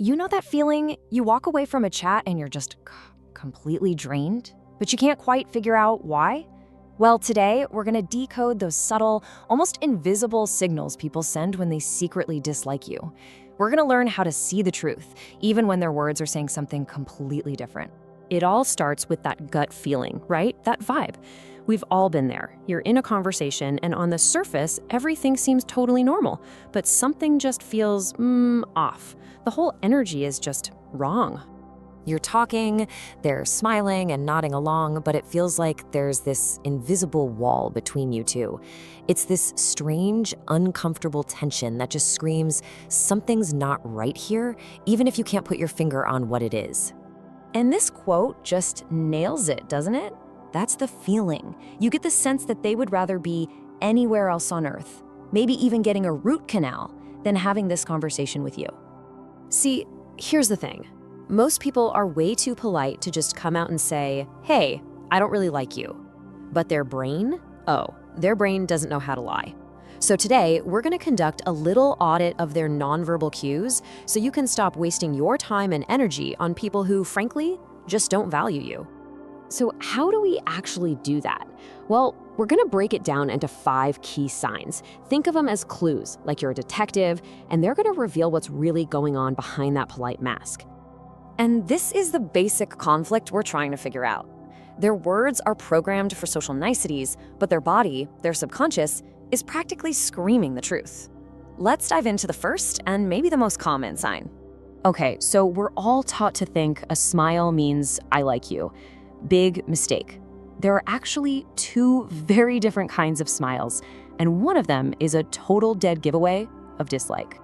You know that feeling? You walk away from a chat and you're just completely drained, but you can't quite figure out why? Well, today we're gonna decode those subtle, almost invisible signals people send when they secretly dislike you. We're gonna learn how to see the truth, even when their words are saying something completely different. It all starts with that gut feeling, right? That vibe. We've all been there. You're in a conversation, and on the surface, everything seems totally normal, but something just feels, off. The whole energy is just wrong. You're talking, they're smiling and nodding along, but it feels like there's this invisible wall between you two. It's this strange, uncomfortable tension that just screams, something's not right here, even if you can't put your finger on what it is. And this quote just nails it, doesn't it? That's the feeling. You get the sense that they would rather be anywhere else on Earth, maybe even getting a root canal, than having this conversation with you. See, here's the thing. Most people are way too polite to just come out and say, hey, I don't really like you. But their brain doesn't know how to lie. So today, we're gonna conduct a little audit of their nonverbal cues so you can stop wasting your time and energy on people who, frankly, just don't value you. So how do we actually do that? Well, we're gonna break it down into 5 key signs. Think of them as clues, like you're a detective, and they're gonna reveal what's really going on behind that polite mask. And this is the basic conflict we're trying to figure out. Their words are programmed for social niceties, but their body, their subconscious, is practically screaming the truth. Let's dive into the first and maybe the most common sign. Okay, so we're all taught to think a smile means I like you. Big mistake. There are actually 2 very different kinds of smiles, and one of them is a total dead giveaway of dislike.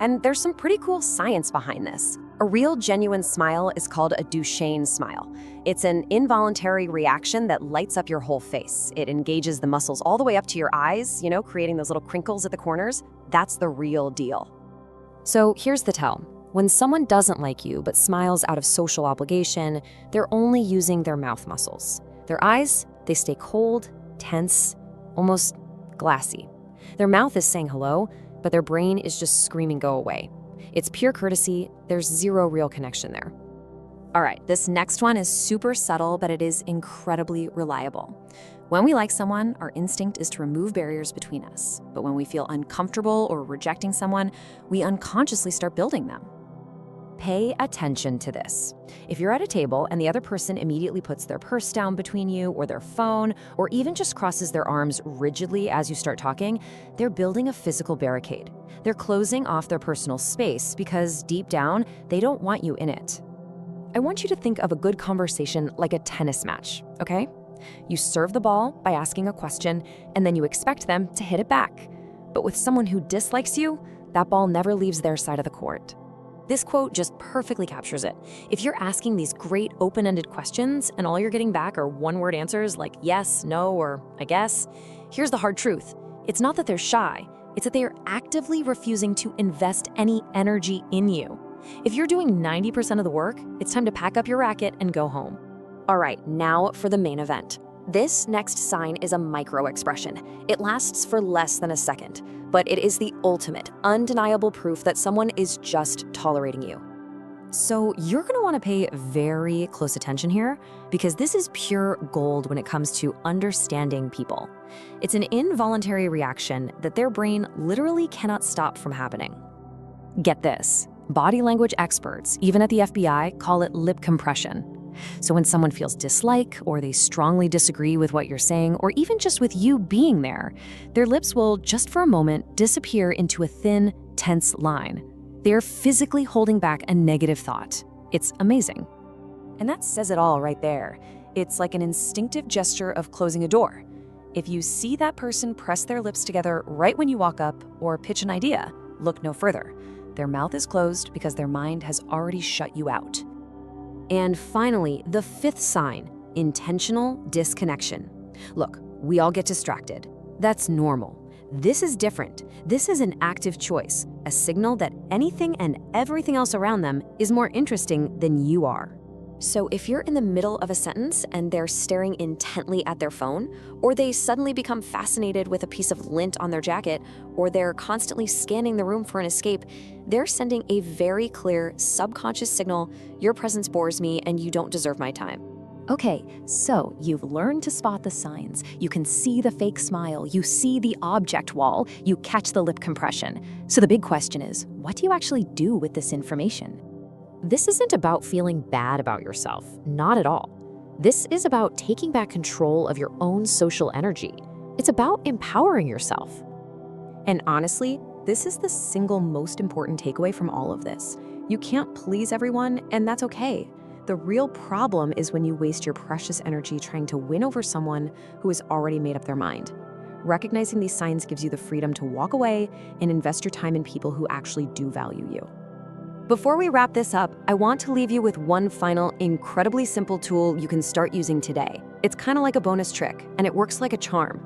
And there's some pretty cool science behind this. A real genuine smile is called a Duchenne smile. It's an involuntary reaction that lights up your whole face. It engages the muscles all the way up to your eyes, creating those little crinkles at the corners. That's the real deal. So here's the tell. When someone doesn't like you but smiles out of social obligation, they're only using their mouth muscles. Their eyes, they stay cold, tense, almost glassy. Their mouth is saying hello, but their brain is just screaming go away. It's pure courtesy, there's zero real connection there. All right, this next one is super subtle, but it is incredibly reliable. When we like someone, our instinct is to remove barriers between us. But when we feel uncomfortable or rejecting someone, we unconsciously start building them. Pay attention to this. If you're at a table and the other person immediately puts their purse down between you or their phone, or even just crosses their arms rigidly as you start talking, they're building a physical barricade. They're closing off their personal space because deep down, they don't want you in it. I want you to think of a good conversation like a tennis match, okay? You serve the ball by asking a question, and then you expect them to hit it back. But with someone who dislikes you, that ball never leaves their side of the court. This quote just perfectly captures it. If you're asking these great open-ended questions and all you're getting back are one-word answers like yes, no, or I guess, here's the hard truth. It's not that they're shy, it's that they are actively refusing to invest any energy in you. If you're doing 90% of the work, it's time to pack up your racket and go home. All right, now for the main event. This next sign is a micro-expression. It lasts for less than a second, but it is the ultimate, undeniable proof that someone is just tolerating you. So you're gonna wanna pay very close attention here because this is pure gold when it comes to understanding people. It's an involuntary reaction that their brain literally cannot stop from happening. Get this, body language experts, even at the FBI, call it lip compression. So when someone feels dislike or they strongly disagree with what you're saying, or even just with you being there, their lips will, just for a moment, disappear into a thin, tense line. They're physically holding back a negative thought. It's amazing. And that says it all right there. It's like an instinctive gesture of closing a door. If you see that person press their lips together right when you walk up or pitch an idea, look no further. Their mouth is closed because their mind has already shut you out. And finally, the 5th sign, intentional disconnection. Look, we all get distracted. That's normal. This is different. This is an active choice, a signal that anything and everything else around them is more interesting than you are. So if you're in the middle of a sentence and they're staring intently at their phone, or they suddenly become fascinated with a piece of lint on their jacket, or they're constantly scanning the room for an escape, they're sending a very clear subconscious signal: your presence bores me and you don't deserve my time. Okay, so you've learned to spot the signs. You can see the fake smile, you see the object wall, you catch the lip compression. So the big question is, what do you actually do with this information? This isn't about feeling bad about yourself, not at all. This is about taking back control of your own social energy. It's about empowering yourself. And honestly, this is the single most important takeaway from all of this. You can't please everyone, and that's okay. The real problem is when you waste your precious energy trying to win over someone who has already made up their mind. Recognizing these signs gives you the freedom to walk away and invest your time in people who actually do value you. Before we wrap this up, I want to leave you with one final, incredibly simple tool you can start using today. It's kind of like a bonus trick, and it works like a charm.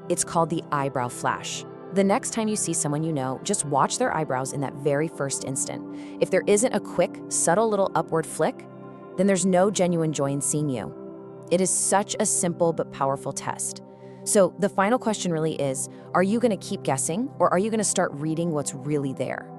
It's called the eyebrow flash. The next time you see someone you know, just watch their eyebrows in that very first instant. If there isn't a quick, subtle little upward flick, then there's no genuine joy in seeing you. It is such a simple but powerful test. So the final question really is, are you going to keep guessing, or are you going to start reading what's really there?